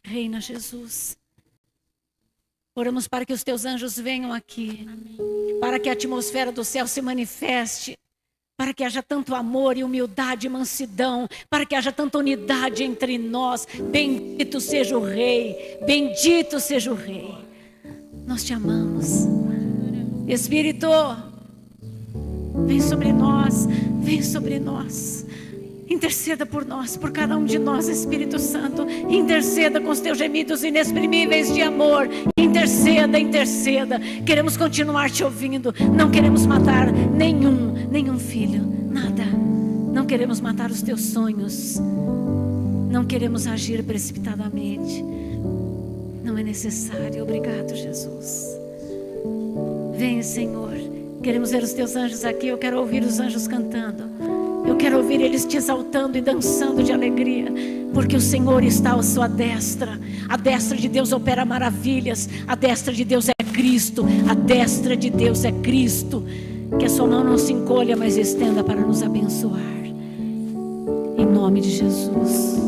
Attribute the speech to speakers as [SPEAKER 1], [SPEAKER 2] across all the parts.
[SPEAKER 1] Reina, Jesus. Oramos para que os teus anjos venham aqui, para que a atmosfera do céu se manifeste, para que haja tanto amor e humildade e mansidão, para que haja tanta unidade entre nós. Bendito seja o Rei, bendito seja o Rei. Nós te amamos. Espírito, vem sobre nós, vem sobre nós. Interceda por nós, por cada um de nós, Espírito Santo. Interceda com os teus gemidos inexprimíveis de amor. Interceda, interceda. Queremos continuar te ouvindo. Não queremos matar nenhum filho, nada. Não queremos matar os teus sonhos. Não queremos agir precipitadamente. Não é necessário. Obrigado, Jesus. Venha, Senhor. Queremos ver os teus anjos aqui. Eu quero ouvir os anjos cantando. Eu quero ouvir eles te exaltando e dançando de alegria, porque o Senhor está à sua destra. A destra de Deus opera maravilhas. A destra de Deus é Cristo. A destra de Deus é Cristo. Que a sua mão não se encolha, mas estenda para nos abençoar. Em nome de Jesus.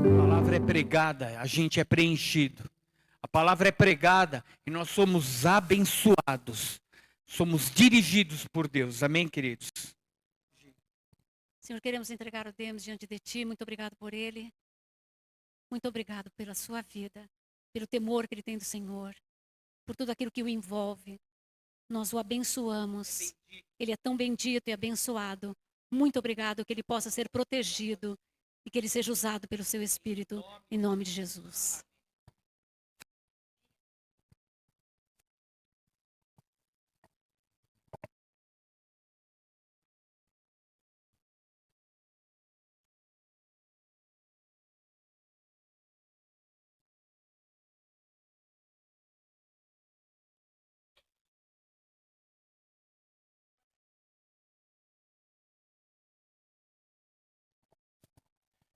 [SPEAKER 2] A palavra é pregada, a gente é preenchido. A palavra é pregada e nós somos abençoados. Somos dirigidos por Deus. Amém, queridos?
[SPEAKER 1] Senhor, queremos entregar o Deus diante de Ti. Muito obrigado por Ele. Muito obrigado pela sua vida, pelo temor que Ele tem do Senhor, por tudo aquilo que o envolve. Nós o abençoamos. Ele é tão bendito e abençoado. Muito obrigado que Ele possa ser protegido e que Ele seja usado pelo Seu Espírito, em nome de Jesus.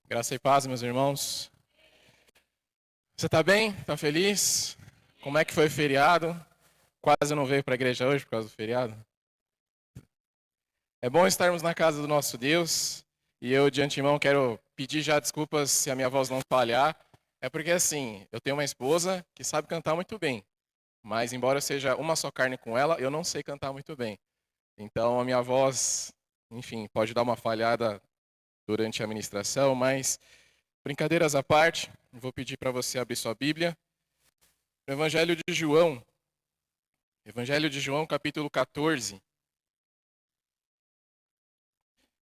[SPEAKER 3] Graça e paz, meus irmãos. Você está bem? Está feliz? Como é que foi o feriado? Quase não veio para a igreja hoje por causa do feriado. É bom estarmos na casa do nosso Deus. E eu, de antemão, quero pedir já desculpas se a minha voz não falhar. É porque, assim, eu tenho uma esposa que sabe cantar muito bem. Mas, embora eu seja uma só carne com ela, eu não sei cantar muito bem. Então, a minha voz, enfim, pode dar uma falhada durante a ministração, mas brincadeiras à parte, vou pedir para você abrir sua Bíblia. No Evangelho de João, capítulo 14.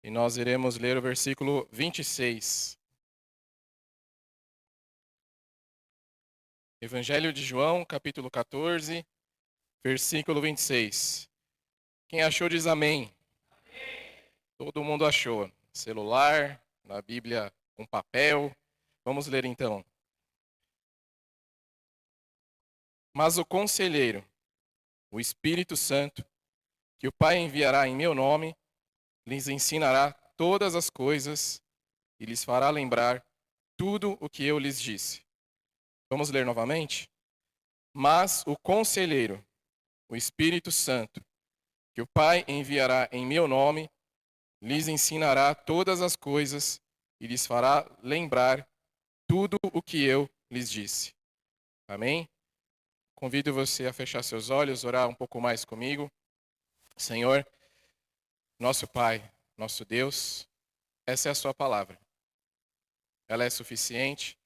[SPEAKER 3] E nós iremos ler o versículo 26. Evangelho de João, capítulo 14, versículo 26. Quem achou diz amém. Amém. Todo mundo achou. Celular, na Bíblia com papel. Vamos ler então. Mas o Conselheiro, o Espírito Santo, que o Pai enviará em meu nome, lhes ensinará todas as coisas e lhes fará lembrar tudo o que eu lhes disse. Vamos ler novamente? Mas o Conselheiro, o Espírito Santo, que o Pai enviará em meu nome, lhes ensinará todas as coisas e lhes fará lembrar tudo o que eu lhes disse. Amém? Convido você a fechar seus olhos, orar um pouco mais comigo. Senhor, nosso Pai, nosso Deus, essa é a sua palavra. Ela é suficiente,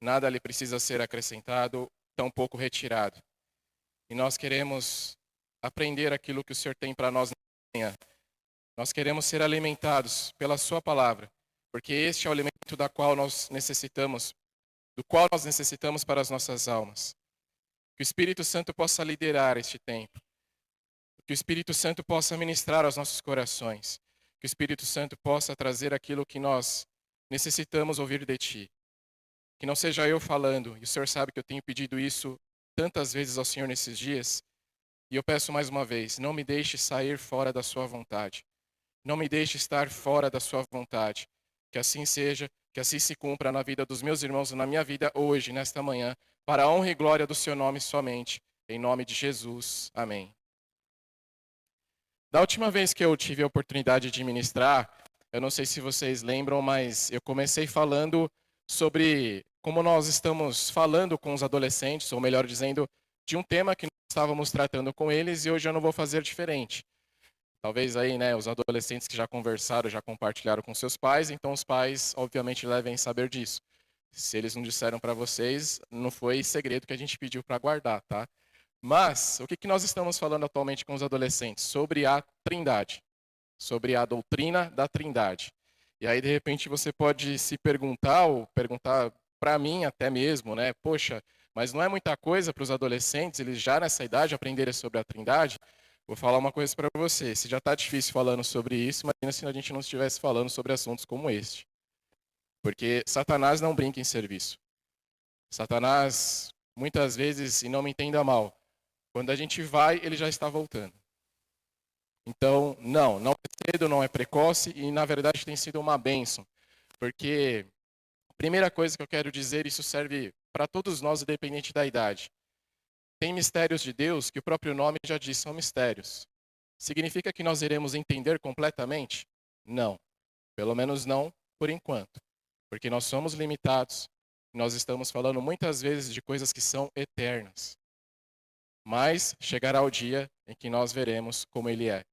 [SPEAKER 3] nada lhe precisa ser acrescentado, tampouco retirado. E nós queremos aprender aquilo que o Senhor tem para nós nesta manhã. Nós queremos ser alimentados pela sua palavra, porque este é o alimento do qual nós necessitamos para as nossas almas. Que o Espírito Santo possa liderar este tempo. Que o Espírito Santo possa ministrar aos nossos corações. Que o Espírito Santo possa trazer aquilo que nós necessitamos ouvir de Ti. Que não seja eu falando, e o Senhor sabe que eu tenho pedido isso tantas vezes ao Senhor nesses dias. E eu peço mais uma vez, não me deixe sair fora da sua vontade. Não me deixe estar fora da sua vontade. Que assim seja, que assim se cumpra na vida dos meus irmãos e na minha vida hoje, nesta manhã, para a honra e glória do seu nome somente. Em nome de Jesus. Amém. Da última vez que eu tive a oportunidade de ministrar, eu não sei se vocês lembram, mas eu comecei falando sobre como nós estamos falando com os adolescentes, ou melhor dizendo, de um tema que nós estávamos tratando com eles, e hoje eu não vou fazer diferente. Talvez aí, né, os adolescentes que já conversaram, já compartilharam com seus pais, então os pais, obviamente, devem saber disso. Se eles não disseram para vocês, não foi segredo que a gente pediu para guardar, tá? Mas, o que nós estamos falando atualmente com os adolescentes? Sobre a Trindade, sobre a doutrina da Trindade. E aí, de repente, você pode se perguntar, ou perguntar para mim até mesmo, né? Poxa, mas não é muita coisa para os adolescentes, eles já nessa idade aprenderem sobre a Trindade? Vou falar uma coisa para você, se já está difícil falando sobre isso, imagina se a gente não estivesse falando sobre assuntos como este. Porque Satanás não brinca em serviço. Satanás, muitas vezes, e não me entenda mal, quando a gente vai, ele já está voltando. Então, não é cedo, não é precoce, e na verdade tem sido uma bênção. Porque, a primeira coisa que eu quero dizer, isso serve para todos nós, independente da idade. Tem mistérios de Deus que o próprio nome já diz, são mistérios. Significa que nós iremos entender completamente? Não. Pelo menos não por enquanto. Porque nós somos limitados. Nós estamos falando muitas vezes de coisas que são eternas. Mas chegará o dia em que nós veremos como Ele é.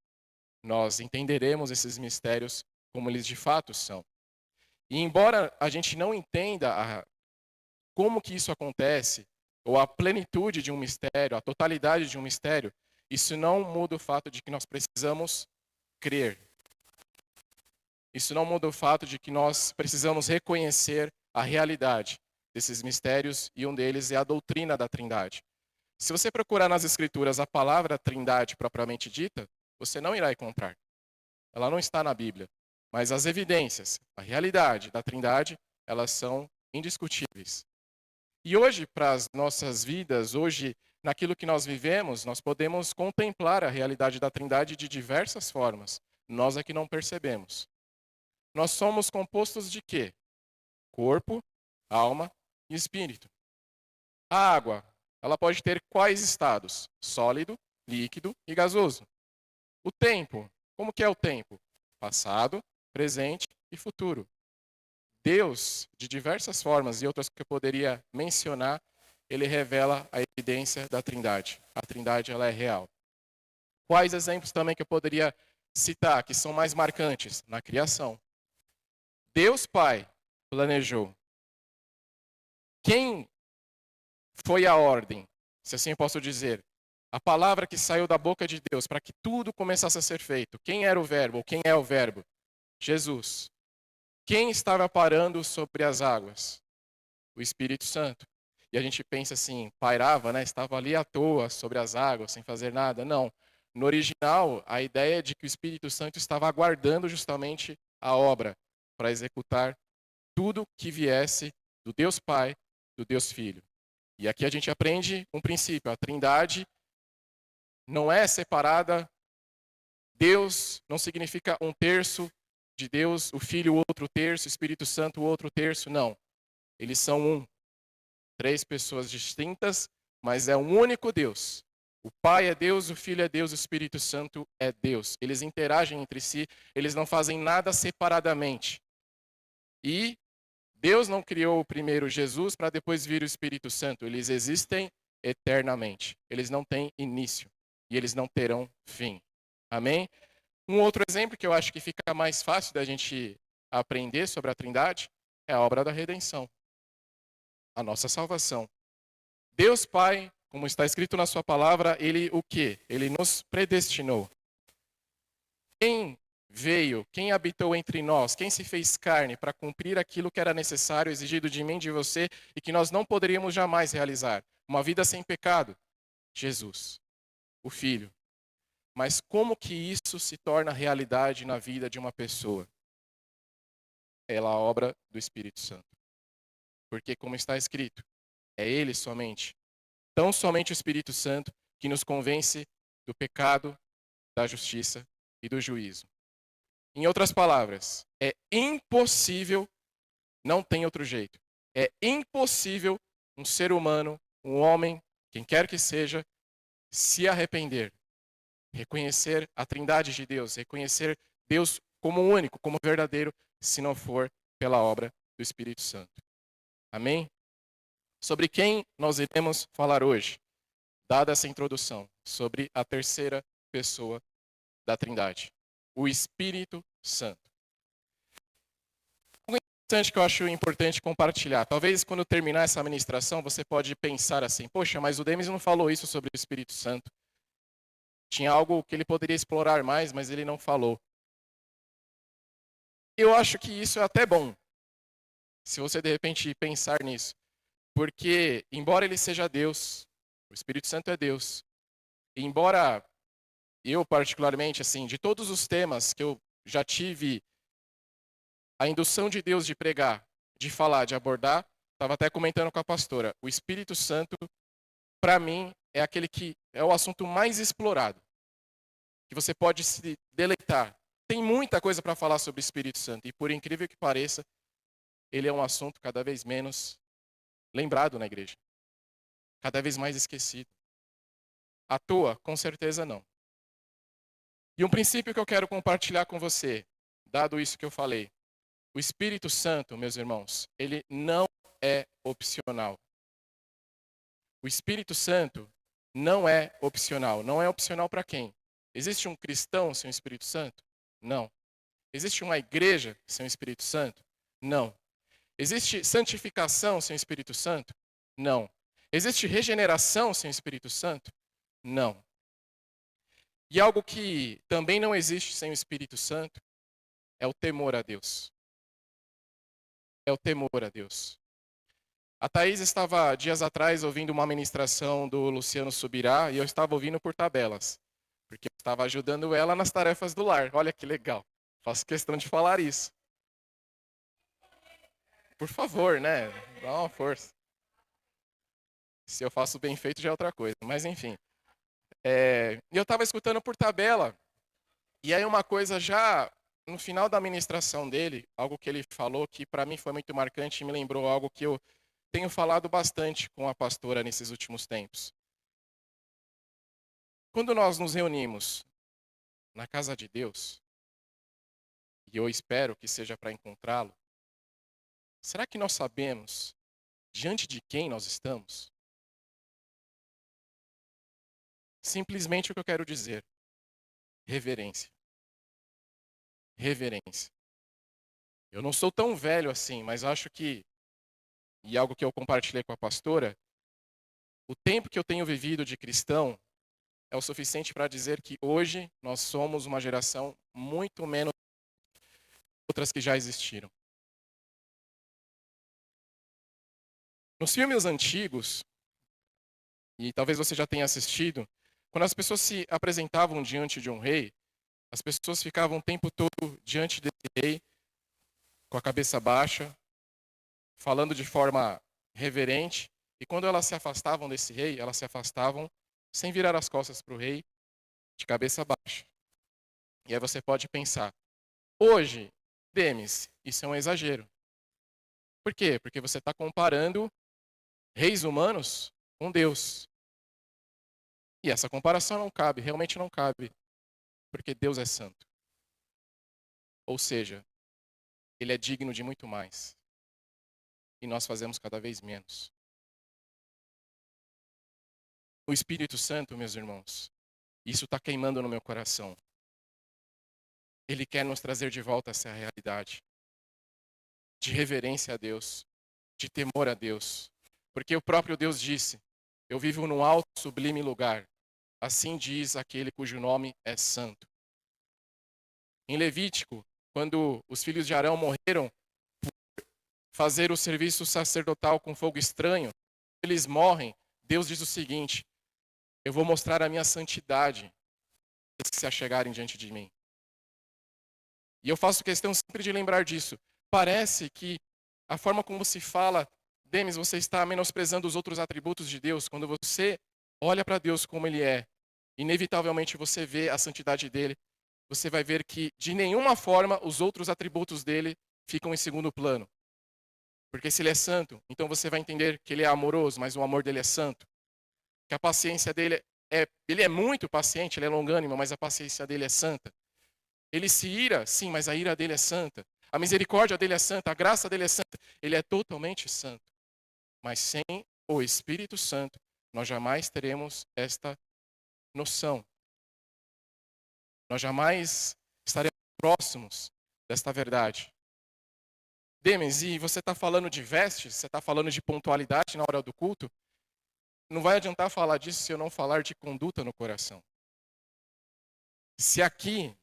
[SPEAKER 3] Nós entenderemos esses mistérios como eles de fato são. E embora a gente não entenda como que isso acontece, ou a plenitude de um mistério, a totalidade de um mistério, isso não muda o fato de que nós precisamos crer. Isso não muda o fato de que nós precisamos reconhecer a realidade desses mistérios, e um deles é a doutrina da Trindade. Se você procurar nas Escrituras a palavra Trindade propriamente dita, você não irá encontrar. Ela não está na Bíblia. Mas as evidências, a realidade da Trindade, elas são indiscutíveis. E hoje, para as nossas vidas, hoje, naquilo que nós vivemos, nós podemos contemplar a realidade da Trindade de diversas formas. Nós é que não percebemos. Nós somos compostos de quê? Corpo, alma e espírito. A água, ela pode ter quais estados? Sólido, líquido e gasoso. O tempo, como que é o tempo? Passado, presente e futuro. Deus, de diversas formas e outras que eu poderia mencionar, ele revela a evidência da Trindade. A Trindade, ela é real. Quais exemplos também que eu poderia citar, que são mais marcantes? Na criação. Deus Pai planejou. Quem foi a ordem, se assim eu posso dizer? A palavra que saiu da boca de Deus para que tudo começasse a ser feito. Quem era o verbo, ou quem é o verbo? Jesus. Quem estava parando sobre as águas? O Espírito Santo. E a gente pensa assim, pairava, né? Estava ali à toa sobre as águas, sem fazer nada. Não. No original, a ideia é de que o Espírito Santo estava aguardando justamente a obra para executar tudo que viesse do Deus Pai, do Deus Filho. E aqui a gente aprende um princípio. A Trindade não é separada. Deus não significa um terço de Deus, o Filho, o outro terço, o Espírito Santo, o outro terço. Não. Eles são um. 3 pessoas distintas, mas é um único Deus. O Pai é Deus, o Filho é Deus, o Espírito Santo é Deus. Eles interagem entre si, eles não fazem nada separadamente. E Deus não criou primeiro Jesus para depois vir o Espírito Santo. Eles existem eternamente. Eles não têm início e eles não terão fim. Amém? Um outro exemplo que eu acho que fica mais fácil da gente aprender sobre a Trindade é a obra da redenção. A nossa salvação. Deus Pai, como está escrito na sua palavra, Ele o quê? Ele nos predestinou. Quem veio, quem habitou entre nós, quem se fez carne para cumprir aquilo que era necessário, exigido de mim, de você, e que nós não poderíamos jamais realizar? Uma vida sem pecado? Jesus, o Filho. Mas como que isso se torna realidade na vida de uma pessoa? É a obra do Espírito Santo. Porque, como está escrito, é Ele somente, tão somente o Espírito Santo, que nos convence do pecado, da justiça e do juízo. Em outras palavras, é impossível, não tem outro jeito, é impossível um ser humano, um homem, quem quer que seja, se arrepender reconhecer a trindade de Deus, reconhecer Deus como único, como verdadeiro, se não for pela obra do Espírito Santo. Amém? Sobre quem nós iremos falar hoje, dada essa introdução, sobre a terceira pessoa da Trindade, o Espírito Santo. Algo interessante que eu acho importante compartilhar. Talvez quando terminar essa ministração, você pode pensar assim, poxa, mas o Demis não falou isso sobre o Espírito Santo. Tinha algo que ele poderia explorar mais, mas ele não falou. Eu acho que isso é até bom, se você de repente pensar nisso. Porque, embora ele seja Deus, o Espírito Santo é Deus, e embora eu particularmente, assim, de todos os temas que eu já tive a indução de Deus de pregar, de falar, de abordar, estava até comentando com a pastora, o Espírito Santo, para mim, é aquele que é o assunto mais explorado, que você pode se deleitar. Tem muita coisa para falar sobre o Espírito Santo, e por incrível que pareça, ele é um assunto cada vez menos lembrado na igreja, cada vez mais esquecido. À toa? Com certeza não. E um princípio que eu quero compartilhar com você, dado isso que eu falei, o Espírito Santo, meus irmãos, ele não é opcional. O Espírito Santo não é opcional. Não é opcional para quem? Existe um cristão sem o Espírito Santo? Não. Existe uma igreja sem o Espírito Santo? Não. Existe santificação sem o Espírito Santo? Não. Existe regeneração sem o Espírito Santo? Não. E algo que também não existe sem o Espírito Santo é o temor a Deus. É o temor a Deus. A Thaís estava dias atrás ouvindo uma ministração do Luciano Subirá e eu estava ouvindo por tabelas, porque eu estava ajudando ela nas tarefas do lar. Olha que legal. Faço questão de falar isso. Por favor, né? Dá uma força. Se eu faço bem feito já é outra coisa, mas enfim. E eu estava escutando por tabela, e aí uma coisa já no final da ministração dele, algo que ele falou que para mim foi muito marcante e me lembrou algo que eu tenho falado bastante com a pastora nesses últimos tempos. Quando nós nos reunimos na casa de Deus, e eu espero que seja para encontrá-lo, será que nós sabemos diante de quem nós estamos? Simplesmente o que eu quero dizer. Reverência. Reverência. Eu não sou tão velho assim, mas acho que, e algo que eu compartilhei com a pastora, o tempo que eu tenho vivido de cristão é o suficiente para dizer que hoje nós somos uma geração muito menos outras que já existiram. Nos filmes antigos, e talvez você já tenha assistido, quando as pessoas se apresentavam diante de um rei, as pessoas ficavam o tempo todo diante desse rei, com a cabeça baixa, falando de forma reverente, e quando elas se afastavam desse rei, elas se afastavam sem virar as costas para o rei, de cabeça baixa. E aí você pode pensar, hoje, Demis, isso é um exagero. Por quê? Porque você está comparando reis humanos com Deus. E essa comparação não cabe, realmente não cabe, porque Deus é santo. Ou seja, Ele é digno de muito mais. E nós fazemos cada vez menos. O Espírito Santo, meus irmãos, isso está queimando no meu coração. Ele quer nos trazer de volta essa realidade de reverência a Deus, de temor a Deus. Porque o próprio Deus disse, eu vivo num alto sublime lugar. Assim diz aquele cujo nome é santo. Em Levítico, quando os filhos de Arão morreram por fazer o serviço sacerdotal com fogo estranho, eles morrem, Deus diz o seguinte, eu vou mostrar a minha santidade se se achegarem diante de mim. E eu faço questão sempre de lembrar disso. Parece que a forma como se fala, Demis, você está menosprezando os outros atributos de Deus. Quando você olha para Deus como Ele é, inevitavelmente você vê a santidade dEle, você vai ver que de nenhuma forma os outros atributos dEle ficam em segundo plano. Porque se Ele é santo, então você vai entender que Ele é amoroso, mas o amor dEle é santo. Que a paciência dEle ele é muito paciente, ele é longânimo, mas a paciência dele é santa. Ele se ira, sim, mas a ira dele é santa. A misericórdia dele é santa, a graça dele é santa. Ele é totalmente santo. Mas sem o Espírito Santo, nós jamais teremos esta noção. Nós jamais estaremos próximos desta verdade. Demes, e você está falando de vestes, você está falando de pontualidade na hora do culto? Não vai adiantar falar disso se eu não falar de conduta no coração. Se aqui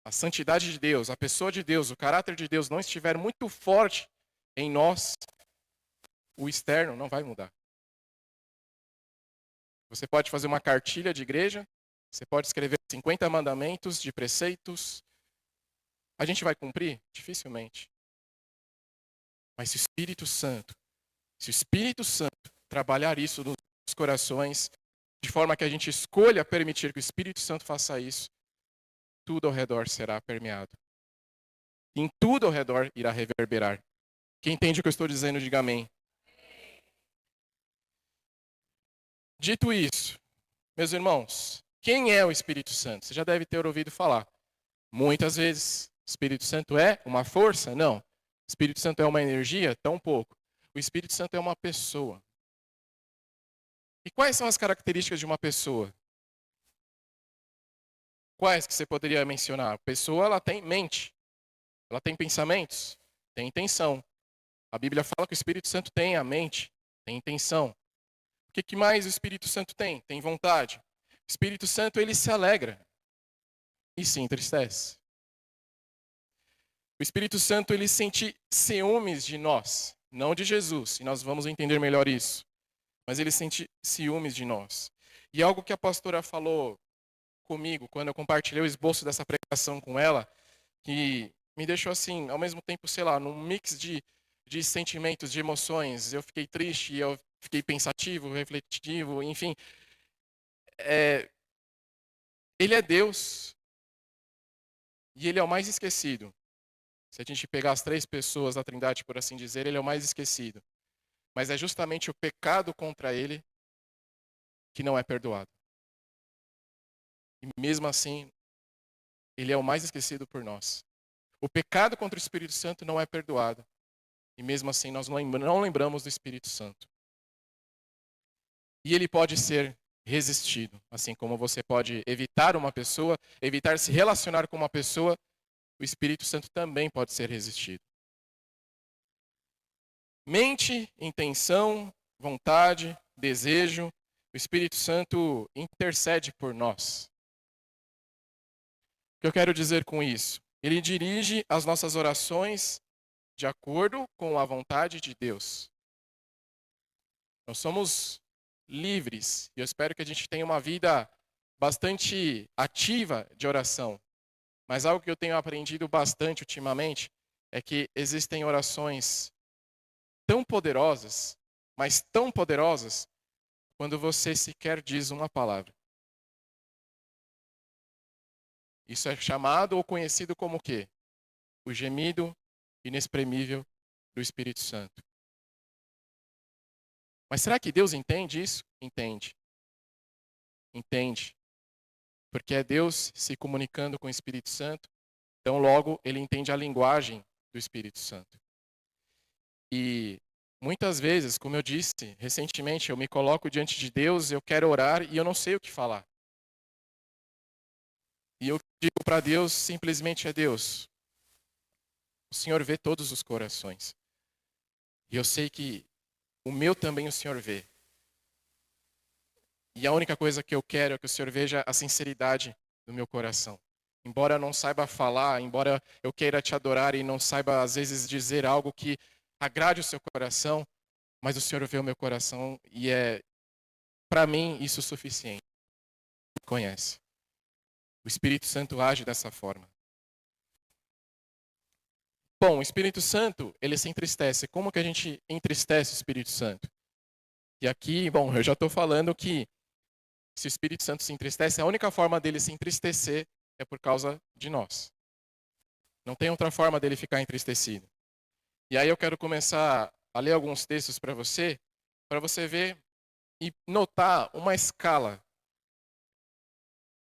[SPEAKER 3] a santidade de Deus, a pessoa de Deus, o caráter de Deus não estiver muito forte em nós, o externo não vai mudar. Você pode fazer uma cartilha de igreja, você pode escrever 50 mandamentos de preceitos. A gente vai cumprir? Dificilmente. Mas se o Espírito Santo trabalhar isso nos corações, de forma que a gente escolha permitir que o Espírito Santo faça isso, tudo ao redor será permeado. Em tudo ao redor irá reverberar. Quem entende o que eu estou dizendo, diga amém. Dito isso, meus irmãos, quem é o Espírito Santo? Você já deve ter ouvido falar. Muitas vezes, o Espírito Santo é uma força? Não. O Espírito Santo é uma energia? Tão pouco. O Espírito Santo é uma pessoa. E quais são as características de uma pessoa? Quais que você poderia mencionar? A pessoa, ela tem mente, ela tem pensamentos, tem intenção. A Bíblia fala que o Espírito Santo tem a mente, tem intenção. O que mais o Espírito Santo tem? Tem vontade. O Espírito Santo, ele se alegra e se entristece. O Espírito Santo, ele sente ciúmes de nós, não de Jesus, e nós vamos entender melhor isso. Mas ele sente ciúmes de nós. E algo que a pastora falou comigo, quando eu compartilhei o esboço dessa pregação com ela, que me deixou assim, ao mesmo tempo, sei lá, num mix de sentimentos, de emoções. Eu fiquei triste, eu fiquei pensativo, refletivo, enfim. Ele é Deus e ele é o mais esquecido. Se a gente pegar as 3 pessoas da Trindade, por assim dizer, ele é o mais esquecido. Mas é justamente o pecado contra ele que não é perdoado. E mesmo assim, ele é o mais esquecido por nós. O pecado contra o Espírito Santo não é perdoado. E mesmo assim, nós não lembramos do Espírito Santo. E ele pode ser resistido. Assim como você pode evitar uma pessoa, evitar se relacionar com uma pessoa, o Espírito Santo também pode ser resistido. Mente, intenção, vontade, desejo, o Espírito Santo intercede por nós. O que eu quero dizer com isso? Ele dirige as nossas orações de acordo com a vontade de Deus. Nós somos livres e eu espero que a gente tenha uma vida bastante ativa de oração. Mas algo que eu tenho aprendido bastante ultimamente é que existem orações tão poderosas, mas tão poderosas, quando você sequer diz uma palavra. Isso é chamado ou conhecido como o quê? O gemido inexprimível do Espírito Santo. Mas será que Deus entende isso? Entende. Entende. Porque é Deus se comunicando com o Espírito Santo, então logo ele entende a linguagem do Espírito Santo. E muitas vezes, como eu disse recentemente, eu me coloco diante de Deus, eu quero orar e eu não sei o que falar. E eu digo para Deus simplesmente: é Deus, o Senhor vê todos os corações. E eu sei que o meu também o Senhor vê. E a única coisa que eu quero é que o Senhor veja a sinceridade do meu coração. Embora eu não saiba falar, embora eu queira te adorar e não saiba às vezes dizer algo que agrade o seu coração, mas o Senhor vê o meu coração e é, para mim, isso suficiente. Conhece. O Espírito Santo age dessa forma. Bom, o Espírito Santo, ele se entristece. Como que a gente entristece o Espírito Santo? E aqui, bom, eu já estou falando que se o Espírito Santo se entristece, a única forma dele se entristecer é por causa de nós. Não tem outra forma dele ficar entristecido. E aí eu quero começar a ler alguns textos para você ver e notar uma escala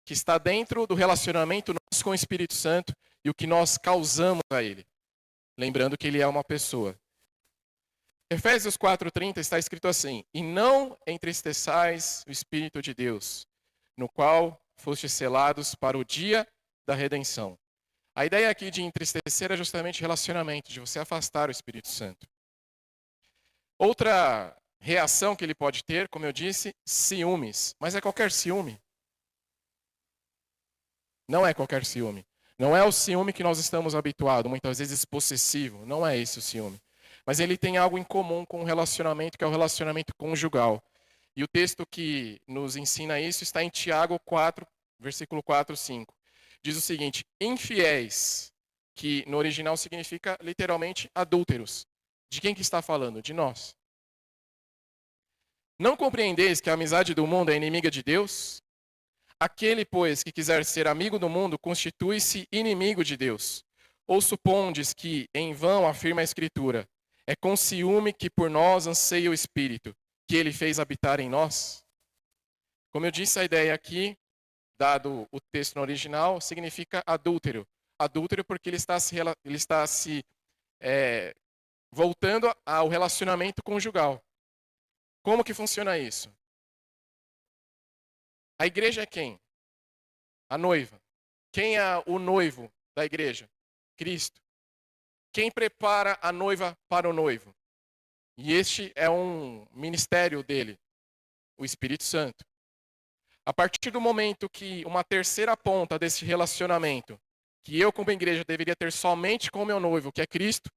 [SPEAKER 3] que está dentro do relacionamento nosso com o Espírito Santo e o que nós causamos a ele. Lembrando que ele é uma pessoa. Efésios 4:30 está escrito assim: e não entristeçais o Espírito de Deus, no qual fostes selados para o dia da redenção. A ideia aqui de entristecer é justamente relacionamento, de você afastar o Espírito Santo. Outra reação que ele pode ter, como eu disse, ciúmes. Mas é qualquer ciúme? Não é qualquer ciúme. Não é o ciúme que nós estamos habituados, muitas vezes possessivo. Não é esse o ciúme. Mas ele tem algo em comum com o relacionamento, que é o relacionamento conjugal. E o texto que nos ensina isso está em Tiago 4, versículo 4, 5. Diz o seguinte: infiéis, que no original significa literalmente adúlteros. De quem que está falando? De nós. Não compreendeis que a amizade do mundo é inimiga de Deus? Aquele, pois, que quiser ser amigo do mundo, constitui-se inimigo de Deus. Ou supondes que, em vão, afirma a Escritura, é com ciúme que por nós anseia o Espírito, que ele fez habitar em nós? Como eu disse, a ideia aqui, dado o texto no original, significa adúltero. Adúltero porque ele está se voltando ao relacionamento conjugal. Como que funciona isso? A igreja é quem? A noiva. Quem é o noivo da igreja? Cristo. Quem prepara a noiva para o noivo? E este é um ministério dele, o Espírito Santo. A partir do momento que uma terceira ponta desse relacionamento, que eu como igreja deveria ter somente com o meu noivo, que é Cristo,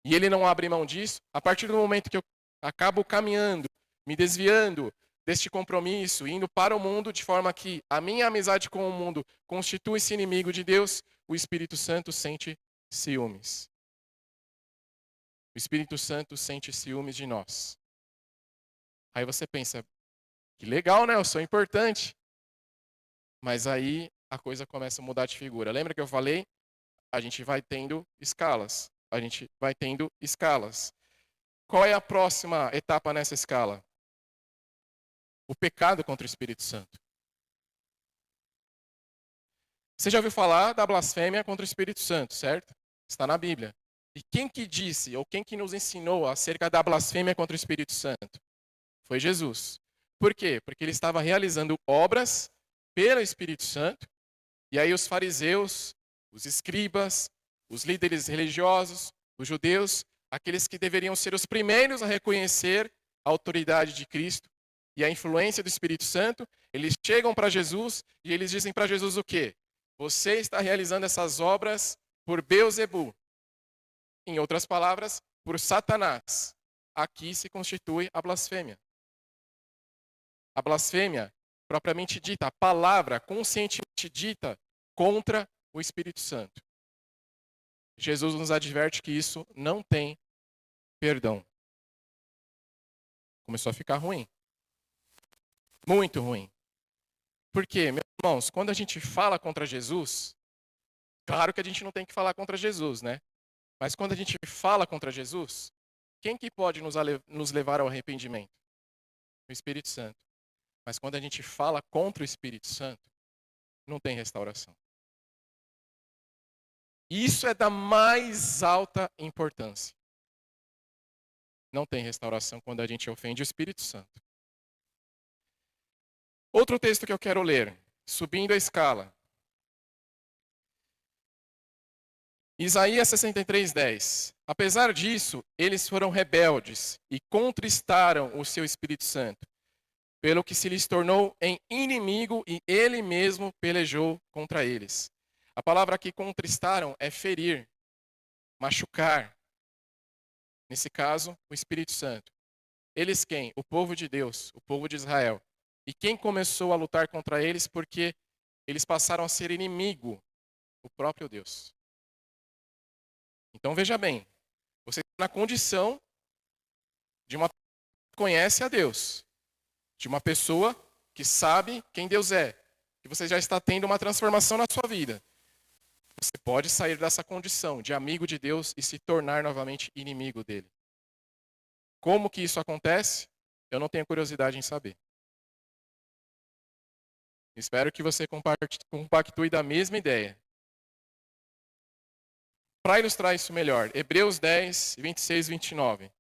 [SPEAKER 3] e ele não abre mão disso, a partir do momento que eu acabo caminhando, me desviando deste compromisso, indo para o mundo, de forma que a minha amizade com o mundo constitui-se inimigo de Deus, o Espírito Santo sente ciúmes. O Espírito Santo sente ciúmes de nós. Aí você pensa, que legal, né? Eu sou importante. Mas aí a coisa começa a mudar de figura. Lembra que eu falei? A gente vai tendo escalas. A gente vai tendo escalas. Qual é a próxima etapa nessa escala? O pecado contra o Espírito Santo. Você já ouviu falar da blasfêmia contra o Espírito Santo, certo? Está na Bíblia. E quem que disse, ou quem que nos ensinou acerca da blasfêmia contra o Espírito Santo? Foi Jesus. Por quê? Porque ele estava realizando obras pelo Espírito Santo, e aí os fariseus, os escribas, os líderes religiosos, os judeus, aqueles que deveriam ser os primeiros a reconhecer a autoridade de Cristo e a influência do Espírito Santo, eles chegam para Jesus e eles dizem para Jesus o quê? Você está realizando essas obras por Beelzebul. Em outras palavras, por Satanás. Aqui se constitui a blasfêmia. A blasfêmia, propriamente dita, a palavra conscientemente dita contra o Espírito Santo. Jesus nos adverte que isso não tem perdão. Começou a ficar ruim. Muito ruim. Por quê, meus irmãos? Quando a gente fala contra Jesus, claro que a gente não tem que falar contra Jesus, né? Mas quando a gente fala contra Jesus, quem que pode nos levar ao arrependimento? O Espírito Santo. Mas quando a gente fala contra o Espírito Santo, não tem restauração. Isso é da mais alta importância. Não tem restauração quando a gente ofende o Espírito Santo. Outro texto que eu quero ler, subindo a escala. Isaías 63:10. Apesar disso, eles foram rebeldes e contristaram o seu Espírito Santo, pelo que se lhes tornou em inimigo e ele mesmo pelejou contra eles. A palavra aqui contristaram é ferir, machucar. Nesse caso, o Espírito Santo. Eles quem? O povo de Deus, o povo de Israel. E quem começou a lutar contra eles porque eles passaram a ser inimigo, o próprio Deus. Então veja bem, você está na condição de uma pessoa que conhece a Deus, de uma pessoa que sabe quem Deus é, que você já está tendo uma transformação na sua vida. Você pode sair dessa condição de amigo de Deus e se tornar novamente inimigo dele. Como que isso acontece? Eu não tenho curiosidade em saber. Espero que você compactue da mesma ideia. Para ilustrar isso melhor, Hebreus 10, 26 e 29.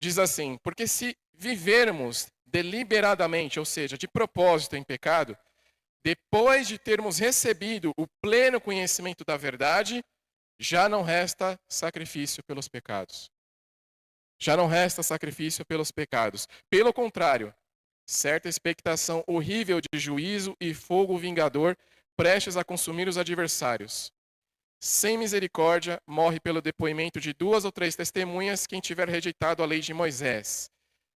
[SPEAKER 3] Diz assim: porque se vivermos deliberadamente, ou seja, de propósito em pecado, depois de termos recebido o pleno conhecimento da verdade, já não resta sacrifício pelos pecados. Já não resta sacrifício pelos pecados. Pelo contrário, certa expectação horrível de juízo e fogo vingador prestes a consumir os adversários. Sem misericórdia, morre pelo depoimento de 2 ou 3 testemunhas quem tiver rejeitado a lei de Moisés.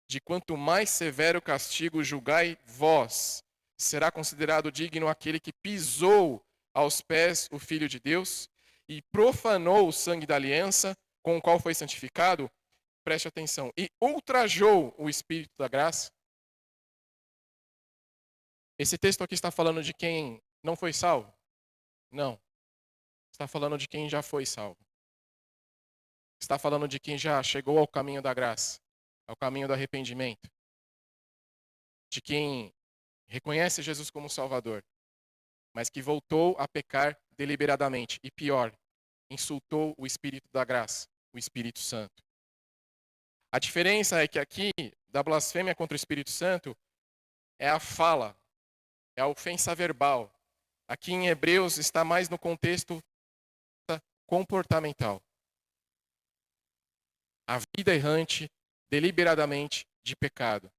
[SPEAKER 3] De quanto mais severo castigo julgai vós, será considerado digno aquele que pisou aos pés o Filho de Deus e profanou o sangue da aliança com o qual foi santificado, preste atenção, e ultrajou o Espírito da graça. Esse texto aqui está falando de quem não foi salvo? Não. Está falando de quem já foi salvo. Está falando de quem já chegou ao caminho da graça, ao caminho do arrependimento. De quem reconhece Jesus como Salvador, mas que voltou a pecar deliberadamente. E pior, insultou o Espírito da graça, o Espírito Santo. A diferença é que aqui, da blasfêmia contra o Espírito Santo, é a fala, é a ofensa verbal. Aqui em Hebreus está mais no contexto comportamental. A vida errante, deliberadamente, de pecado.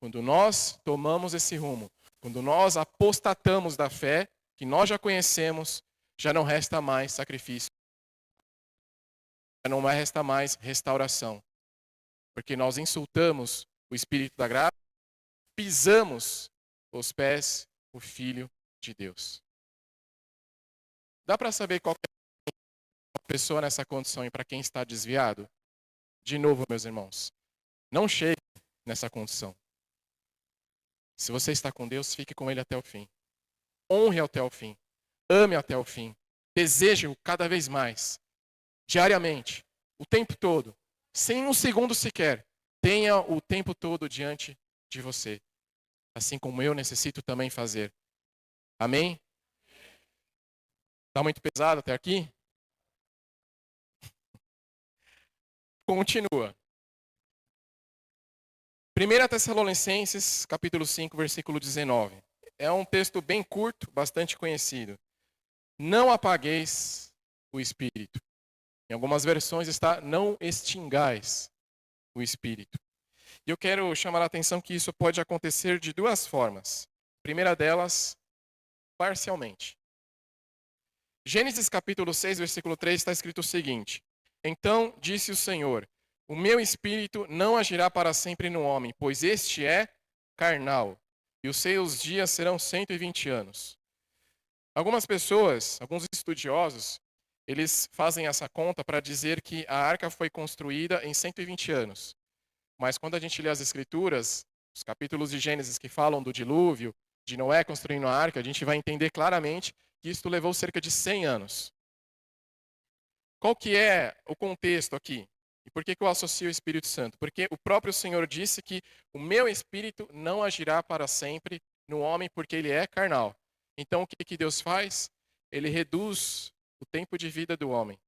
[SPEAKER 3] Quando nós tomamos esse rumo, quando nós apostatamos da fé, que nós já conhecemos, já não resta mais sacrifício. Já não resta mais restauração. Porque nós insultamos o Espírito da graça, pisamos os pés do Filho de Deus. Dá para saber qual é a pessoa nessa condição e para quem está desviado? De novo, meus irmãos, não chegue nessa condição. Se você está com Deus, fique com Ele até o fim. Honre até o fim. Ame até o fim. Deseje-o cada vez mais. Diariamente. O tempo todo. Sem um segundo sequer. Tenha o tempo todo diante de você. Assim como eu necessito também fazer. Amém? Está muito pesado até aqui? Continua. 1 Tessalonicenses, capítulo 5, versículo 19. É um texto bem curto, bastante conhecido. Não apagueis o Espírito. Em algumas versões está, não extingais o Espírito. E eu quero chamar a atenção que isso pode acontecer de duas formas. A primeira delas, parcialmente. Gênesis capítulo 6, versículo 3, está escrito o seguinte: então disse o Senhor, o meu espírito não agirá para sempre no homem, pois este é carnal, e os seus dias serão 120 anos. Algumas pessoas, alguns estudiosos, eles fazem essa conta para dizer que a arca foi construída em 120 anos. Mas quando a gente lê as escrituras, os capítulos de Gênesis que falam do dilúvio, de Noé construindo a arca, a gente vai entender claramente que isto levou cerca de 100 anos. Qual que é o contexto aqui? E por que eu associo o Espírito Santo? Porque o próprio Senhor disse que o meu espírito não agirá para sempre no homem porque ele é carnal. Então o que Deus faz? Ele reduz o tempo de vida do homem.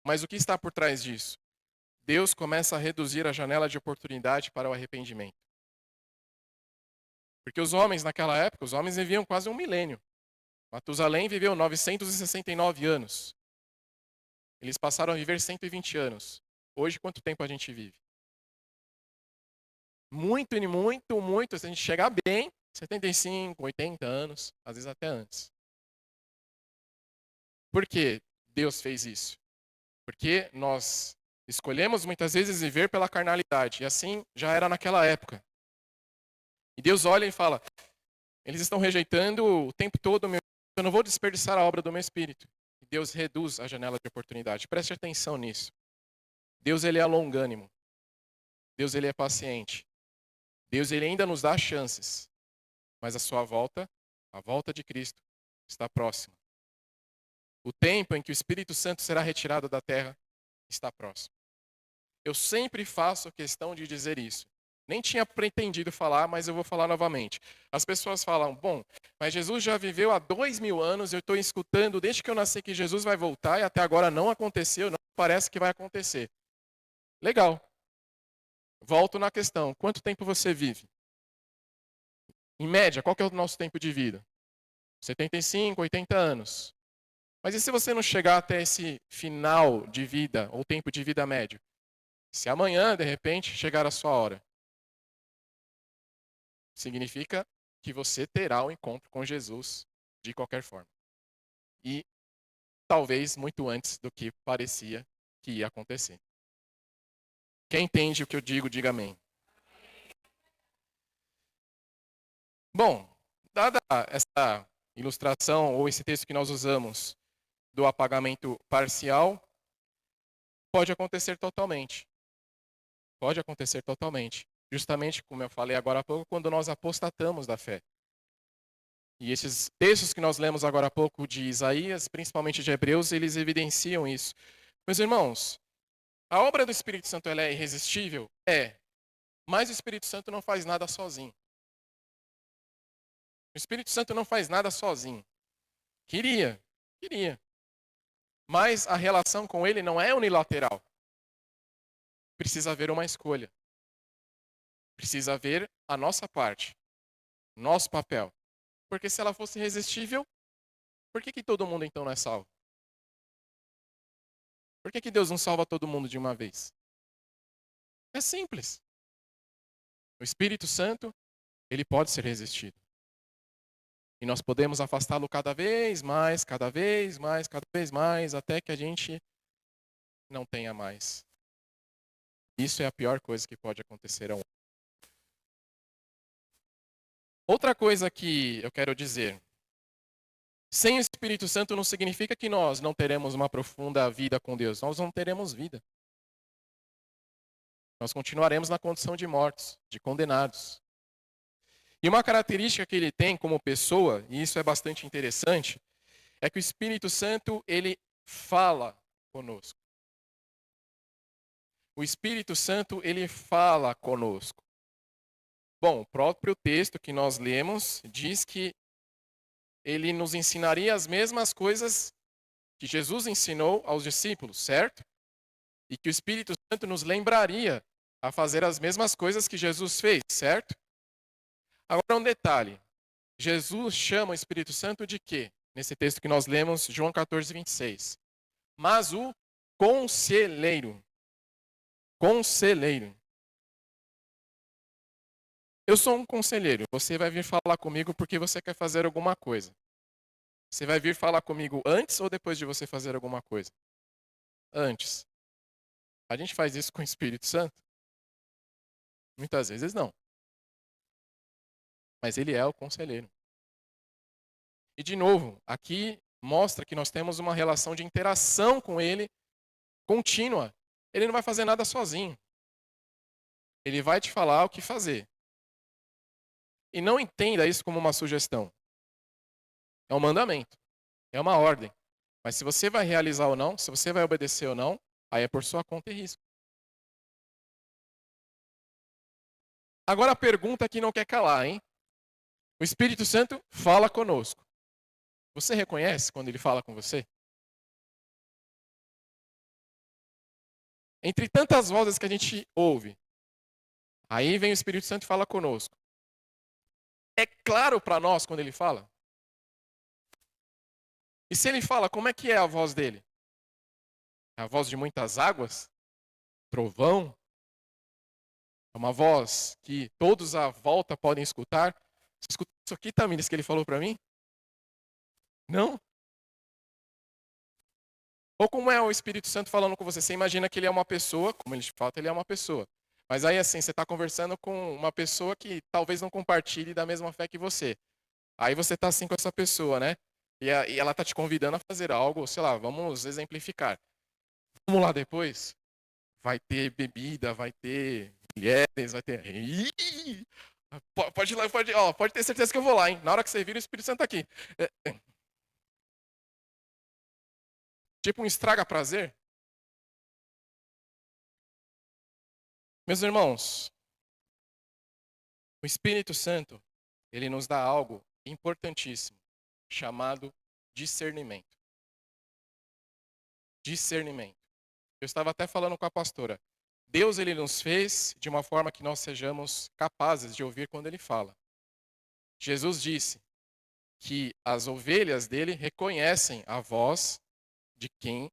[SPEAKER 3] Mas o que está por trás disso? Deus começa a reduzir a janela de oportunidade para o arrependimento. Porque os homens naquela época, os homens viviam quase um milênio. Matusalém viveu 969 anos. Eles passaram a viver 120 anos. Hoje, quanto tempo a gente vive? Muito, se a gente chegar bem, 75, 80 anos, às vezes até antes. Por que Deus fez isso? Porque nós escolhemos muitas vezes viver pela carnalidade. E assim já era naquela época. E Deus olha e fala, eles estão rejeitando o tempo todo o meu. Eu não vou desperdiçar a obra do meu espírito. E Deus reduz a janela de oportunidade. Preste atenção nisso. Deus ele é longânimo. Deus ele é paciente. Deus ele ainda nos dá chances. Mas a sua volta, a volta de Cristo, está próxima. O tempo em que o Espírito Santo será retirado da terra está próximo. Eu sempre faço questão de dizer isso. Nem tinha pretendido falar, mas eu vou falar novamente. As pessoas falam, bom, mas Jesus já viveu há 2000 anos, eu estou escutando desde que eu nasci que Jesus vai voltar e até agora não aconteceu, não parece que vai acontecer. Legal. Volto na questão, quanto tempo você vive? Em média, qual que é o nosso tempo de vida? 75, 80 anos. Mas e se você não chegar até esse final de vida, ou tempo de vida médio? Se amanhã, de repente, chegar a sua hora, significa que você terá um encontro com Jesus de qualquer forma. E talvez muito antes do que parecia que ia acontecer. Quem entende o que eu digo, diga amém. Bom, dada essa ilustração ou esse texto que nós usamos do apagamento parcial, pode acontecer totalmente. Pode acontecer totalmente. Justamente como eu falei agora há pouco, quando nós apostatamos da fé. E esses textos que nós lemos agora há pouco de Isaías, principalmente de Hebreus, eles evidenciam isso. Meus irmãos, a obra do Espírito Santo ela é irresistível? É. Mas o Espírito Santo não faz nada sozinho. O Espírito Santo não faz nada sozinho. Queria. Mas a relação com ele não é unilateral. Precisa haver uma escolha. Precisa haver a nossa parte. Nosso papel. Porque se ela fosse irresistível, por que todo mundo então não é salvo? Por que Deus não salva todo mundo de uma vez? É simples. O Espírito Santo, ele pode ser resistido. E nós podemos afastá-lo cada vez mais, até que a gente não tenha mais. Isso é a pior coisa que pode acontecer a um. Outra coisa que eu quero dizer. Sem o Espírito Santo não significa que nós não teremos uma profunda vida com Deus. Nós não teremos vida. Nós continuaremos na condição de mortos, de condenados. E uma característica que ele tem como pessoa, e isso é bastante interessante, é que o Espírito Santo, ele fala conosco. O Espírito Santo, ele fala conosco. Bom, o próprio texto que nós lemos diz que ele nos ensinaria as mesmas coisas que Jesus ensinou aos discípulos, certo? E que o Espírito Santo nos lembraria a fazer as mesmas coisas que Jesus fez, certo? Agora um detalhe. Jesus chama o Espírito Santo de quê? Nesse texto que nós lemos, João 14, 26. Mas o conselheiro. Conselheiro. Eu sou um conselheiro. Você vai vir falar comigo porque você quer fazer alguma coisa. Você vai vir falar comigo antes ou depois de você fazer alguma coisa? Antes. A gente faz isso com o Espírito Santo? Muitas vezes não. Mas ele é o conselheiro. E de novo, aqui mostra que nós temos uma relação de interação com ele contínua. Ele não vai fazer nada sozinho. Ele vai te falar o que fazer. E não entenda isso como uma sugestão. É um mandamento. É uma ordem. Mas se você vai realizar ou não, se você vai obedecer ou não, aí é por sua conta e risco. Agora a pergunta que não quer calar, hein? O Espírito Santo fala conosco. Você reconhece quando ele fala com você? Entre tantas vozes que a gente ouve, aí vem o Espírito Santo e fala conosco. É claro para nós quando ele fala? E se ele fala, como é que é a voz dele? É a voz de muitas águas? Trovão? É uma voz que todos à volta podem escutar? Você escutou isso aqui, Tamires, que ele falou para mim? Não? Ou como é o Espírito Santo falando com você? Você imagina que ele é uma pessoa, como ele de fato ele é uma pessoa. Mas aí assim, você está conversando com uma pessoa que talvez não compartilhe da mesma fé que você. Aí você está assim com essa pessoa, né? E ela está te convidando a fazer algo, sei lá, vamos exemplificar. Vamos lá depois? Vai ter bebida, vai ter mulheres, vai ter... Ih! Pode ir lá, pode ter certeza que eu vou lá, hein? Na hora que você vir, o Espírito Santo está aqui. Tipo um estraga-prazer. Meus irmãos, O Espírito Santo, ele nos dá algo importantíssimo, chamado discernimento. Discernimento. Eu estava até falando com a pastora. Deus, ele nos fez de uma forma que nós sejamos capazes de ouvir quando ele fala. Jesus disse que as ovelhas dele reconhecem a voz de quem?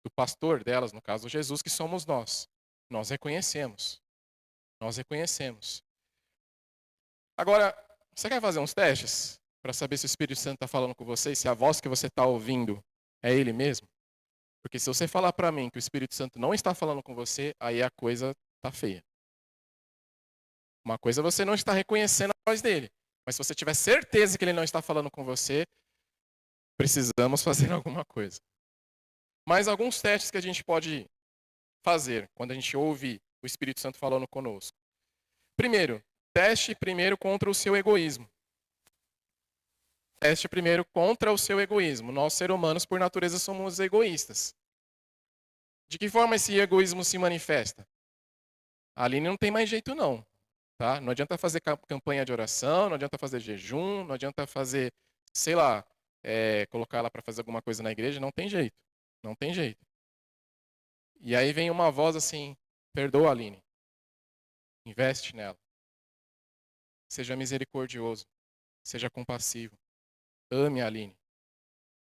[SPEAKER 3] Do pastor delas, no caso Jesus, que somos nós. Nós reconhecemos. Nós reconhecemos. Agora, você quer fazer uns testes para saber se o Espírito Santo está falando com você, se a voz que você está ouvindo é ele mesmo? Porque se você falar para mim que o Espírito Santo não está falando com você, aí a coisa está feia. Uma coisa é você não está reconhecendo a voz dele. Mas se você tiver certeza que ele não está falando com você, precisamos fazer alguma coisa. Mas alguns testes que a gente pode fazer quando a gente ouve o Espírito Santo falando conosco. Primeiro, teste primeiro contra o seu egoísmo. Teste primeiro contra o seu egoísmo. Nós, seres humanos, por natureza, somos egoístas. De que forma esse egoísmo se manifesta? A Aline não tem mais jeito, não. Tá? Não adianta fazer campanha de oração, não adianta fazer jejum, não adianta fazer, sei lá, colocar ela para fazer alguma coisa na igreja, não tem jeito. Não tem jeito. E aí vem uma voz assim, perdoa, Aline. Investe nela. Seja misericordioso. Seja compassivo. Ame a Aline.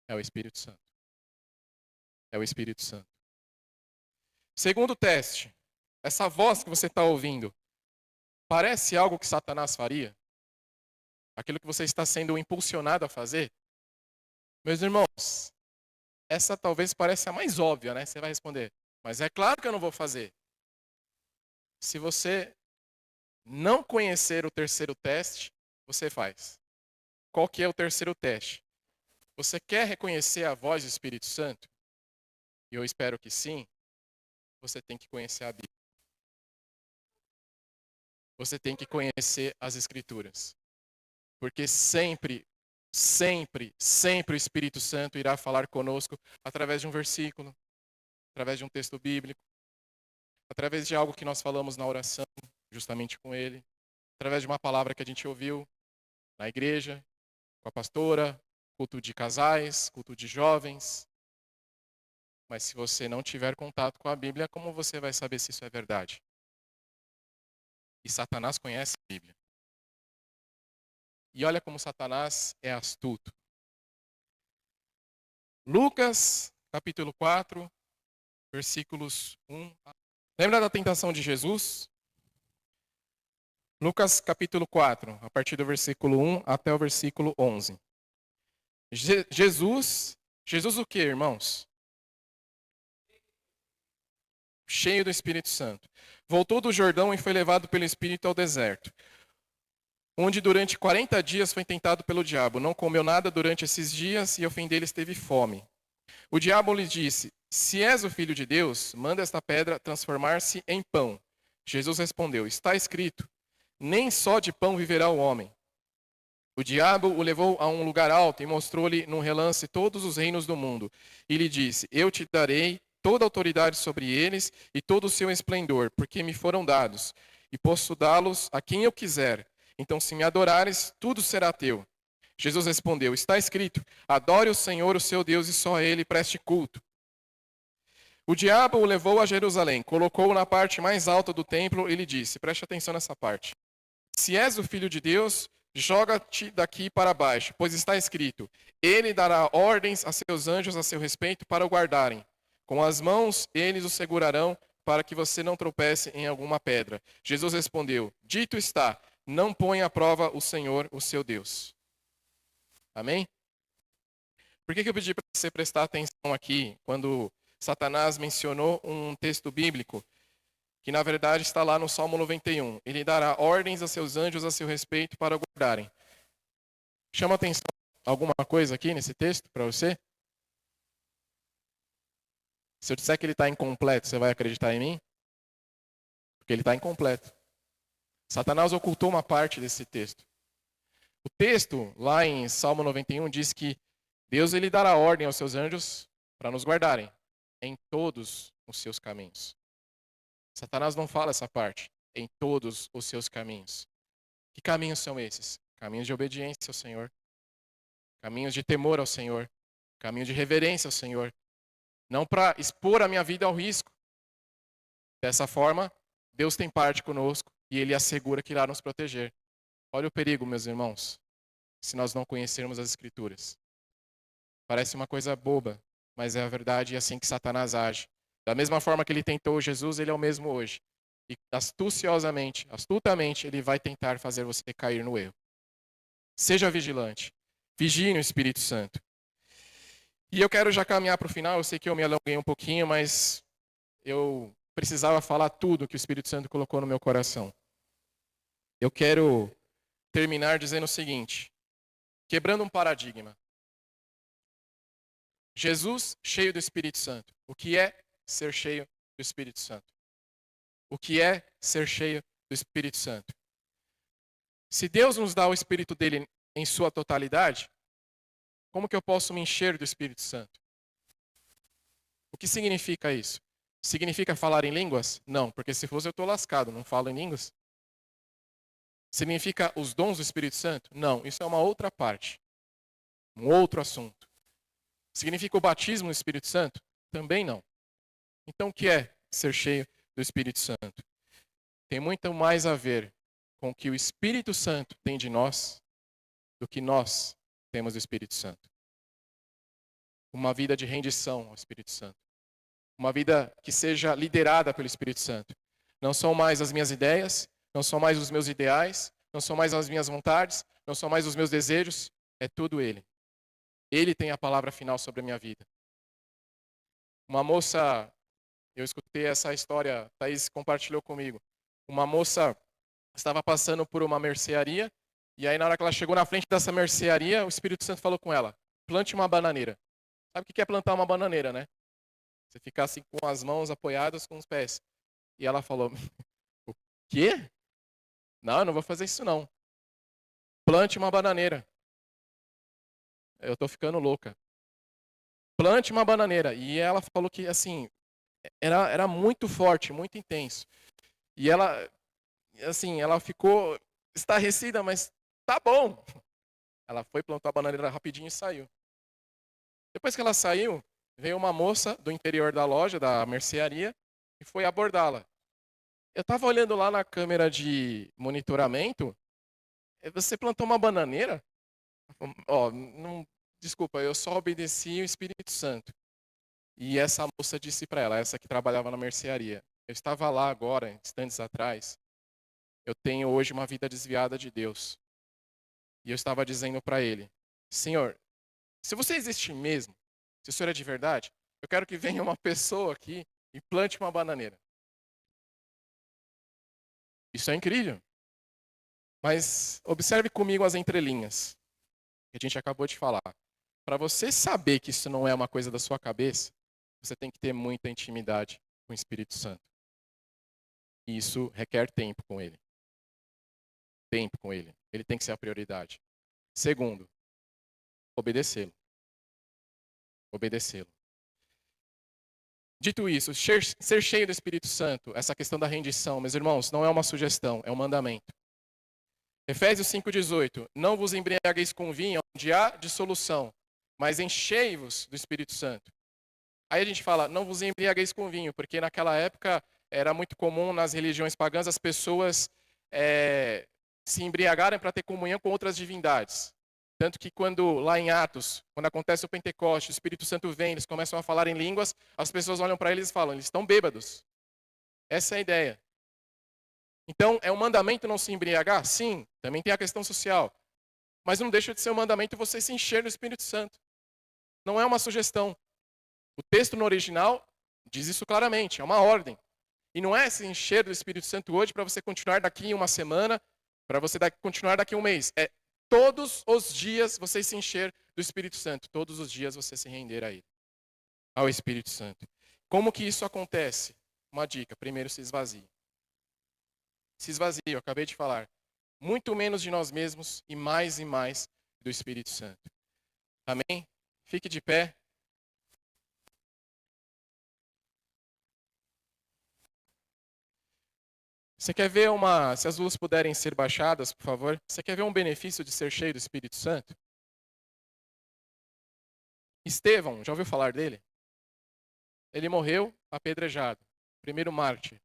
[SPEAKER 3] É o Espírito Santo. É o Espírito Santo. Segundo teste. Essa voz que você está ouvindo, parece algo que Satanás faria? Aquilo que você está sendo impulsionado a fazer? Meus irmãos, essa talvez pareça a mais óbvia, né? Você vai responder, mas é claro que eu não vou fazer. Se você não conhecer o terceiro teste, você faz. Qual que é o terceiro teste? Você quer reconhecer a voz do Espírito Santo? E eu espero que sim. Você tem que conhecer a Bíblia. Você tem que conhecer as Escrituras. Porque sempre, sempre, sempre o Espírito Santo irá falar conosco através de um versículo, através de um texto bíblico, através de algo que nós falamos na oração, justamente com ele, através de uma palavra que a gente ouviu na igreja, com a pastora, culto de casais, culto de jovens. Mas se você não tiver contato com a Bíblia, como você vai saber se isso é verdade? E Satanás conhece a Bíblia. E olha como Satanás é astuto. Lucas, capítulo 4, versículos 1. Lembra da tentação de Jesus? Lucas, capítulo 4, a partir do versículo 1 até o versículo 11. Jesus o que, irmãos? Cheio do Espírito Santo. Voltou do Jordão e foi levado pelo Espírito ao deserto, onde durante 40 dias foi tentado pelo diabo. Não comeu nada durante esses dias e ao fim deles teve fome. O diabo lhe disse, se és o Filho de Deus, manda esta pedra transformar-se em pão. Jesus respondeu, está escrito, nem só de pão viverá o homem. O diabo o levou a um lugar alto e mostrou-lhe num relance todos os reinos do mundo. E lhe disse, eu te darei toda a autoridade sobre eles e todo o seu esplendor, porque me foram dados, e posso dá-los a quem eu quiser. Então, se me adorares, tudo será teu. Jesus respondeu, está escrito, adore o Senhor, o seu Deus, e só a ele preste culto. O diabo o levou a Jerusalém, colocou-o na parte mais alta do templo e lhe disse, preste atenção nessa parte, se és o Filho de Deus, joga-te daqui para baixo, pois está escrito, ele dará ordens a seus anjos a seu respeito para o guardarem. Com as mãos eles o segurarão para que você não tropece em alguma pedra. Jesus respondeu, dito está, não ponha à prova o Senhor, o seu Deus. Amém? Por que eu pedi para você prestar atenção aqui, quando Satanás mencionou um texto bíblico, que na verdade está lá no Salmo 91. Ele dará ordens a seus anjos a seu respeito para o guardarem. Chama atenção alguma coisa aqui nesse texto para você? Se eu disser que ele está incompleto, você vai acreditar em mim? Porque ele está incompleto. Satanás ocultou uma parte desse texto. O texto, lá em Salmo 91, diz que Deus ele dará ordem aos seus anjos para nos guardarem em todos os seus caminhos. Satanás não fala essa parte, em todos os seus caminhos. Que caminhos são esses? Caminhos de obediência ao Senhor, caminhos de temor ao Senhor, caminho de reverência ao Senhor. Não para expor a minha vida ao risco. Dessa forma, Deus tem parte conosco e Ele assegura que irá nos proteger. Olha o perigo, meus irmãos, se nós não conhecermos as Escrituras. Parece uma coisa boba, mas é a verdade e é assim que Satanás age. Da mesma forma que ele tentou Jesus, ele é o mesmo hoje. E astutamente, ele vai tentar fazer você cair no erro. Seja vigilante. Vigie no Espírito Santo. E eu quero já caminhar para o final. Eu sei que eu me alonguei um pouquinho, mas eu precisava falar tudo que o Espírito Santo colocou no meu coração. Eu quero terminar dizendo o seguinte: quebrando um paradigma. Jesus cheio do Espírito Santo. O que é ser cheio do Espírito Santo? O que é ser cheio do Espírito Santo? Se Deus nos dá o Espírito dele em sua totalidade, como que eu posso me encher do Espírito Santo? O que significa isso? Significa falar em línguas? Não, porque se fosse eu estou lascado, não falo em línguas. Significa os dons do Espírito Santo? Não, isso é uma outra parte. Um outro assunto. Significa o batismo no Espírito Santo? Também não. Então o que é ser cheio do Espírito Santo? Tem muito mais a ver com o que o Espírito Santo tem de nós do que nós temos do Espírito Santo. Uma vida de rendição ao Espírito Santo. Uma vida que seja liderada pelo Espírito Santo. Não são mais as minhas ideias, não são mais os meus ideais, não são mais as minhas vontades, não são mais os meus desejos, é tudo Ele. Ele tem a palavra final sobre a minha vida. Uma moça, eu escutei essa história, Thaís compartilhou comigo. Uma moça estava passando por uma mercearia, e aí na hora que ela chegou na frente dessa mercearia, o Espírito Santo falou com ela: plante uma bananeira. Sabe o que é plantar uma bananeira, né? Você ficar assim com as mãos apoiadas com os pés. E ela falou: o quê? Não, eu não vou fazer isso não. Plante uma bananeira. Eu tô ficando louca. Plante uma bananeira. E ela falou que, assim, era muito forte, muito intenso. E ela, assim, ela ficou estarrecida, mas tá bom. Ela foi, plantou a bananeira rapidinho e saiu. Depois que ela saiu, veio uma moça do interior da loja, da mercearia, e foi abordá-la. Eu estava olhando lá na câmera de monitoramento. Você plantou uma bananeira? Ó, não, desculpa, eu só obedeci o Espírito Santo. E essa moça disse para ela, essa que trabalhava na mercearia: eu estava lá agora, instantes atrás. Eu tenho hoje uma vida desviada de Deus. E eu estava dizendo para ele: Senhor, se você existe mesmo, se o Senhor é de verdade, eu quero que venha uma pessoa aqui e plante uma bananeira. Isso é incrível. Mas observe comigo as entrelinhas que a gente acabou de falar. Para você saber que isso não é uma coisa da sua cabeça, você tem que ter muita intimidade com o Espírito Santo. E isso requer tempo com Ele. Tempo com Ele. Ele tem que ser a prioridade. Segundo, obedecê-lo. Obedecê-lo. Dito isso, ser cheio do Espírito Santo, essa questão da rendição, meus irmãos, não é uma sugestão, é um mandamento. Efésios 5,18: não vos embriagueis com vinho, onde há dissolução, mas enchei-vos do Espírito Santo. Aí a gente fala, não vos embriagueis com vinho, porque naquela época era muito comum nas religiões pagãs as pessoas se embriagarem para ter comunhão com outras divindades. Tanto que quando, lá em Atos, quando acontece o Pentecoste, o Espírito Santo vem, eles começam a falar em línguas, as pessoas olham para eles e falam, eles estão bêbados. Essa é a ideia. Então, é um mandamento não se embriagar? Sim, também tem a questão social. Mas não deixa de ser um mandamento você se encher do Espírito Santo. Não é uma sugestão. O texto no original diz isso claramente, é uma ordem. E não é se encher do Espírito Santo hoje para você continuar daqui em uma semana, para você continuar daqui em um mês. É todos os dias você se encher do Espírito Santo. Todos os dias você se render a Ele, ao Espírito Santo. Como que isso acontece? Uma dica, primeiro se esvazie. Se esvazie, eu acabei de falar. Muito menos de nós mesmos e mais do Espírito Santo. Amém? Fique de pé. Você quer ver se as luzes puderem ser baixadas, por favor? Você quer ver um benefício de ser cheio do Espírito Santo? Estevão, já ouviu falar dele? Ele morreu apedrejado, primeiro mártir.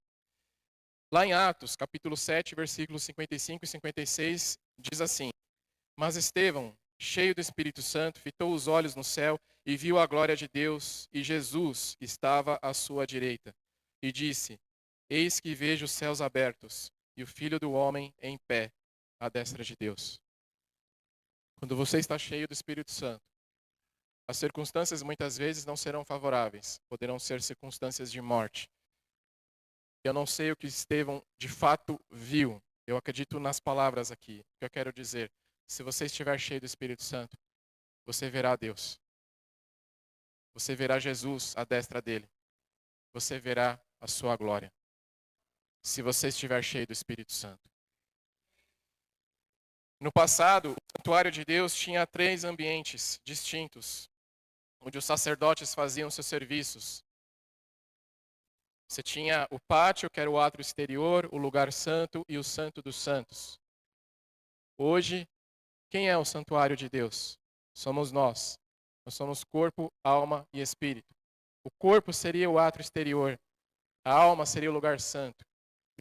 [SPEAKER 3] Lá em Atos, capítulo 7, versículos 55 e 56, diz assim: Mas Estevão, cheio do Espírito Santo, fitou os olhos no céu e viu a glória de Deus, e Jesus estava à sua direita. E disse: Eis que vejo os céus abertos, e o Filho do Homem em pé, à destra de Deus. Quando você está cheio do Espírito Santo, as circunstâncias muitas vezes não serão favoráveis, poderão ser circunstâncias de morte. Eu não sei o que Estevão de fato viu, eu acredito nas palavras aqui. O que eu quero dizer, se você estiver cheio do Espírito Santo, você verá Deus. Você verá Jesus à destra dele. Você verá a sua glória. Se você estiver cheio do Espírito Santo. No passado, o santuário de Deus tinha 3 ambientes distintos, onde os sacerdotes faziam seus serviços. Você tinha o pátio, que era o átrio exterior, o lugar santo e o santo dos santos. Hoje, quem é o santuário de Deus? Somos nós. Nós somos corpo, alma e espírito. O corpo seria o átrio exterior. A alma seria o lugar santo.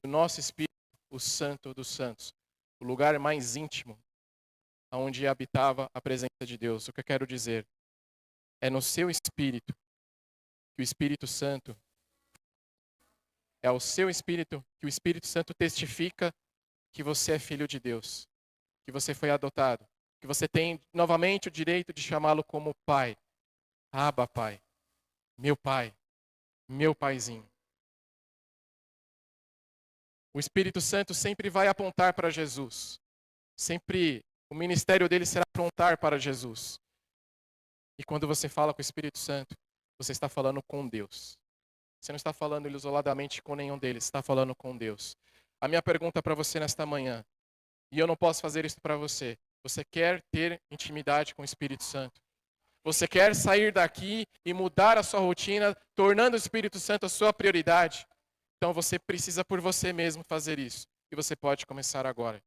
[SPEAKER 3] E o nosso espírito, o santo dos santos. O lugar mais íntimo, onde habitava a presença de Deus. O que eu quero dizer? É no seu espírito que o Espírito Santo, é ao seu espírito que o Espírito Santo testifica que você é filho de Deus, que você foi adotado, que você tem novamente o direito de chamá-lo como pai. Abba, pai, meu paizinho. O Espírito Santo sempre vai apontar para Jesus. Sempre o ministério dele será apontar para Jesus. E quando você fala com o Espírito Santo, você está falando com Deus. Você não está falando isoladamente com nenhum deles, você está falando com Deus. A minha pergunta para você nesta manhã, e eu não posso fazer isso para você, você quer ter intimidade com o Espírito Santo? Você quer sair daqui e mudar a sua rotina, tornando o Espírito Santo a sua prioridade? Então você precisa por você mesmo fazer isso. E você pode começar agora.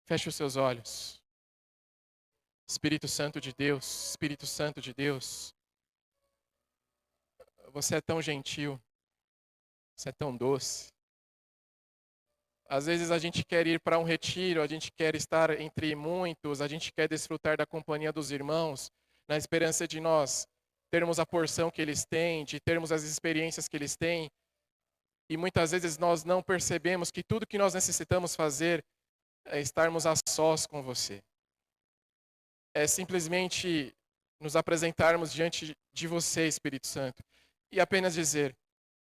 [SPEAKER 3] Feche os seus olhos. Espírito Santo de Deus, Espírito Santo de Deus. Você é tão gentil, você é tão doce. Às vezes a gente quer ir para um retiro, a gente quer estar entre muitos, a gente quer desfrutar da companhia dos irmãos, na esperança de nós termos a porção que eles têm, de termos as experiências que eles têm. E muitas vezes nós não percebemos que tudo que nós necessitamos fazer é estarmos a sós com você. É simplesmente nos apresentarmos diante de você, Espírito Santo. E apenas dizer,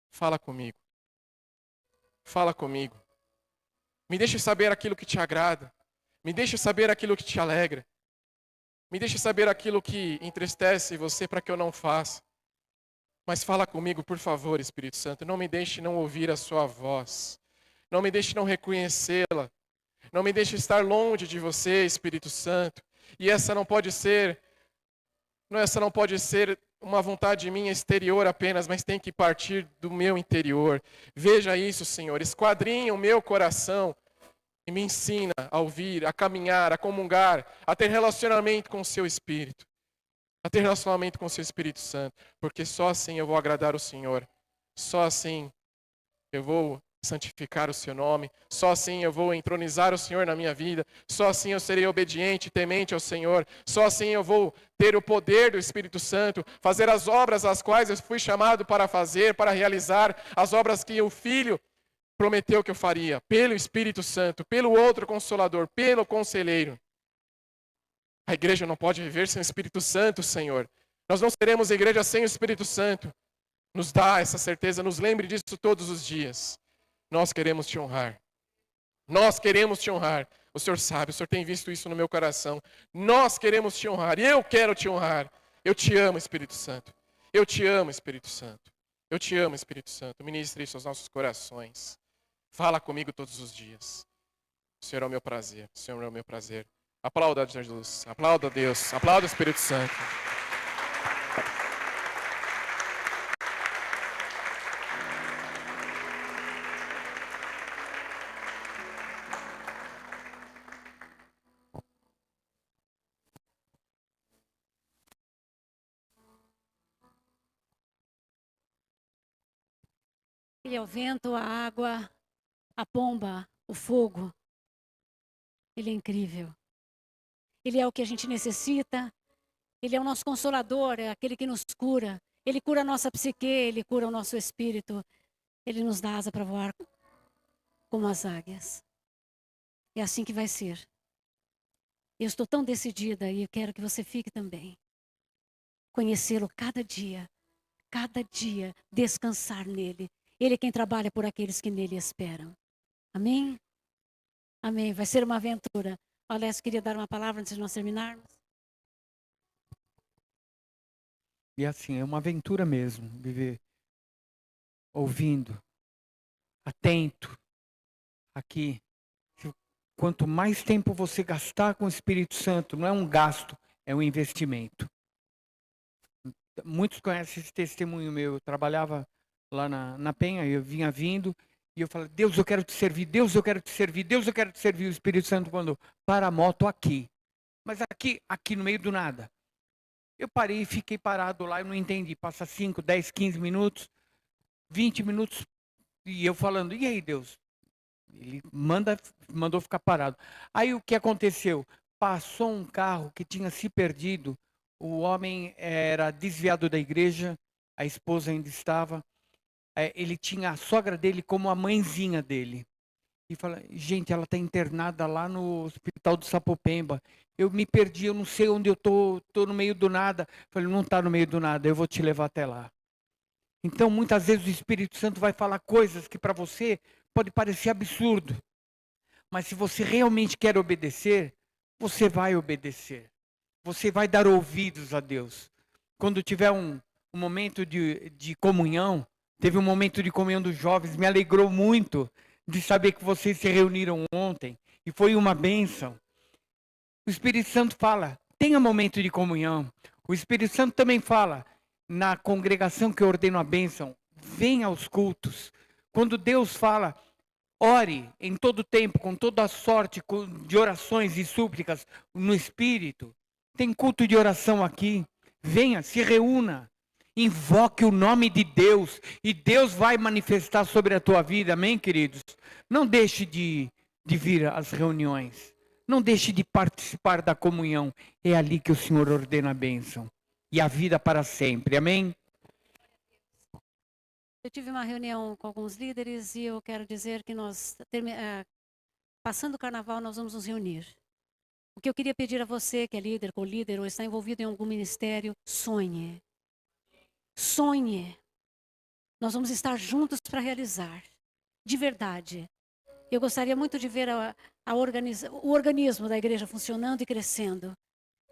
[SPEAKER 3] fala comigo. Fala comigo. Me deixe saber aquilo que te agrada. Me deixe saber aquilo que te alegra. Me deixe saber aquilo que entristece você para que eu não faça. Mas fala comigo, por favor, Espírito Santo. Não me deixe não ouvir a sua voz. Não me deixe não reconhecê-la. Não me deixe estar longe de você, Espírito Santo. E essa não pode ser uma vontade minha exterior apenas, mas tem que partir do meu interior. Veja isso, Senhor. Esquadrinha o meu coração e me ensina a ouvir, a caminhar, a comungar, a ter relacionamento com o seu Espírito. A ter relacionamento com o seu Espírito Santo. Porque só assim eu vou agradar o Senhor. Só assim eu vou santificar o seu nome. Só assim eu vou entronizar o Senhor na minha vida. Só assim eu serei obediente e temente ao Senhor. Só assim eu vou ter o poder do Espírito Santo, fazer as obras as quais eu fui chamado para fazer, para realizar, as obras que o Filho prometeu que eu faria, pelo Espírito Santo, pelo outro Consolador, pelo Conselheiro. A igreja não pode viver sem o Espírito Santo, Senhor. Nós não seremos igreja sem o Espírito Santo. Nos dá essa certeza, nos lembre disso todos os dias. Nós queremos te honrar. Nós queremos te honrar. O Senhor sabe, o Senhor tem visto isso no meu coração. Nós queremos te honrar. Eu quero te honrar. Eu te amo, Espírito Santo. Eu te amo, Espírito Santo. Eu te amo, Espírito Santo. Ministre isso aos nossos corações. Fala comigo todos os dias. O Senhor é o meu prazer. O Senhor é o meu prazer. Aplauda a Jesus. Aplauda a Deus. Aplauda o Espírito Santo.
[SPEAKER 1] Ele é o vento, a água, a pomba, o fogo. Ele é incrível. Ele é o que a gente necessita. Ele é o nosso consolador, é aquele que nos cura. Ele cura a nossa psique, ele cura o nosso espírito. Ele nos dá asa para voar como as águias. É assim que vai ser. Eu estou tão decidida e eu quero que você fique também. Conhecê-lo cada dia, descansar nele. Ele é quem trabalha por aqueles que nele esperam. Amém? Amém. Vai ser uma aventura. Alessio, queria dar uma palavra antes de nós terminarmos.
[SPEAKER 2] E assim, é uma aventura mesmo, viver ouvindo, atento, aqui. Quanto mais tempo você gastar com o Espírito Santo, não é um gasto, é um investimento. Muitos conhecem esse testemunho meu. Eu trabalhava lá na Penha, eu vinha vindo, e eu falava, Deus, eu quero te servir, Deus, eu quero te servir, Deus, eu quero te servir. O Espírito Santo mandou, para a moto aqui. Mas aqui no meio do nada. Eu parei e fiquei parado lá, eu não entendi. Passa 5, 10, 15 minutos, 20 minutos, e eu falando, e aí, Deus? Ele mandou ficar parado. Aí o que aconteceu? Passou um carro que tinha se perdido, o homem era desviado da igreja, a esposa ainda estava, ele tinha a sogra dele como a mãezinha dele. E fala, gente, ela está internada lá no hospital do Sapopemba. Eu me perdi, eu não sei onde eu estou no meio do nada. Falei, não está no meio do nada, eu vou te levar até lá. Então, muitas vezes o Espírito Santo vai falar coisas que para você pode parecer absurdo. Mas se você realmente quer obedecer, você vai obedecer. Você vai dar ouvidos a Deus. Quando tiver um momento de comunhão, teve um momento de comunhão dos jovens, me alegrou muito de saber que vocês se reuniram ontem, e foi uma bênção. O Espírito Santo fala, tenha momento de comunhão. O Espírito Santo também fala, na congregação que eu ordeno a bênção, venha aos cultos. Quando Deus fala, ore em todo tempo, com toda a sorte de orações e súplicas no Espírito. Tem culto de oração aqui. Venha, se reúna. Invoque o nome de Deus e Deus vai manifestar sobre a tua vida, amém, queridos? Não deixe de vir às reuniões, não deixe de participar da comunhão, é ali que o Senhor ordena a bênção e a vida para sempre, amém?
[SPEAKER 1] Eu tive uma reunião com alguns líderes e eu quero dizer que nós, passando o carnaval, nós vamos nos reunir. O que eu queria pedir a você, que é líder, co-líder ou está envolvido em algum ministério, sonhe. Sonhe. Nós vamos estar juntos para realizar. De verdade. Eu gostaria muito de ver o organismo da igreja funcionando e crescendo.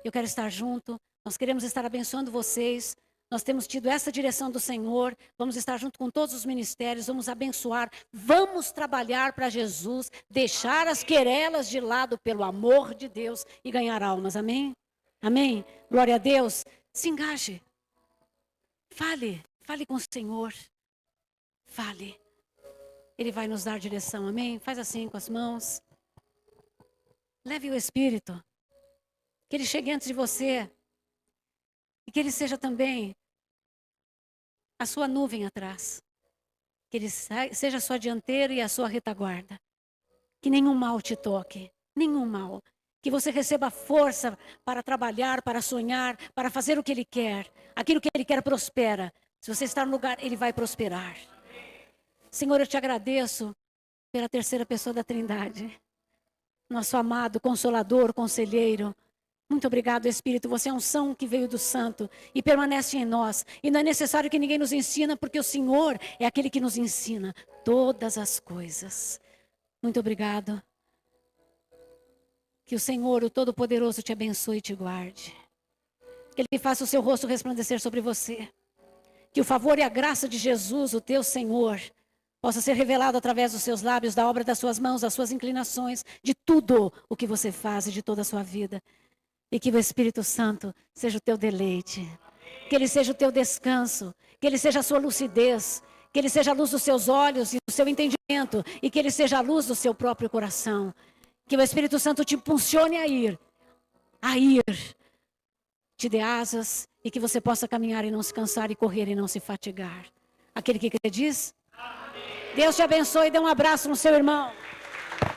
[SPEAKER 1] Eu quero estar junto. Nós queremos estar abençoando vocês. Nós temos tido essa direção do Senhor. Vamos estar junto com todos os ministérios. Vamos abençoar. Vamos trabalhar para Jesus. Deixar as querelas de lado pelo amor de Deus e ganhar almas. Amém? Amém? Glória a Deus. Se engaje. Fale com o Senhor. Fale. Ele vai nos dar direção, amém? Faz assim com as mãos. Leve o Espírito. Que ele chegue antes de você. E que ele seja também a sua nuvem atrás. Que ele seja a sua dianteira e a sua retaguarda. Que nenhum mal te toque. Nenhum mal. Que você receba força para trabalhar, para sonhar, para fazer o que ele quer. Aquilo que ele quer prospera. Se você está no lugar, ele vai prosperar. Senhor, eu te agradeço pela terceira pessoa da Trindade. Nosso amado Consolador, Conselheiro. Muito obrigado, Espírito. Você é um unção que veio do Santo e permanece em nós. E não é necessário que ninguém nos ensina, porque o Senhor é aquele que nos ensina todas as coisas. Muito obrigado. Que o Senhor, o Todo-Poderoso, te abençoe e te guarde. Que Ele faça o seu rosto resplandecer sobre você. Que o favor e a graça de Jesus, o teu Senhor, possa ser revelado através dos seus lábios, da obra das suas mãos, das suas inclinações, de tudo o que você faz e de toda a sua vida. E que o Espírito Santo seja o teu deleite. Que Ele seja o teu descanso. Que Ele seja a sua lucidez. Que Ele seja a luz dos seus olhos e do seu entendimento. E que Ele seja a luz do seu próprio coração. Que o Espírito Santo te impulsione a ir. Te dê asas e que você possa caminhar e não se cansar e correr e não se fatigar. Aquele que crê diz? Amém. Deus te abençoe e dê um abraço no seu irmão.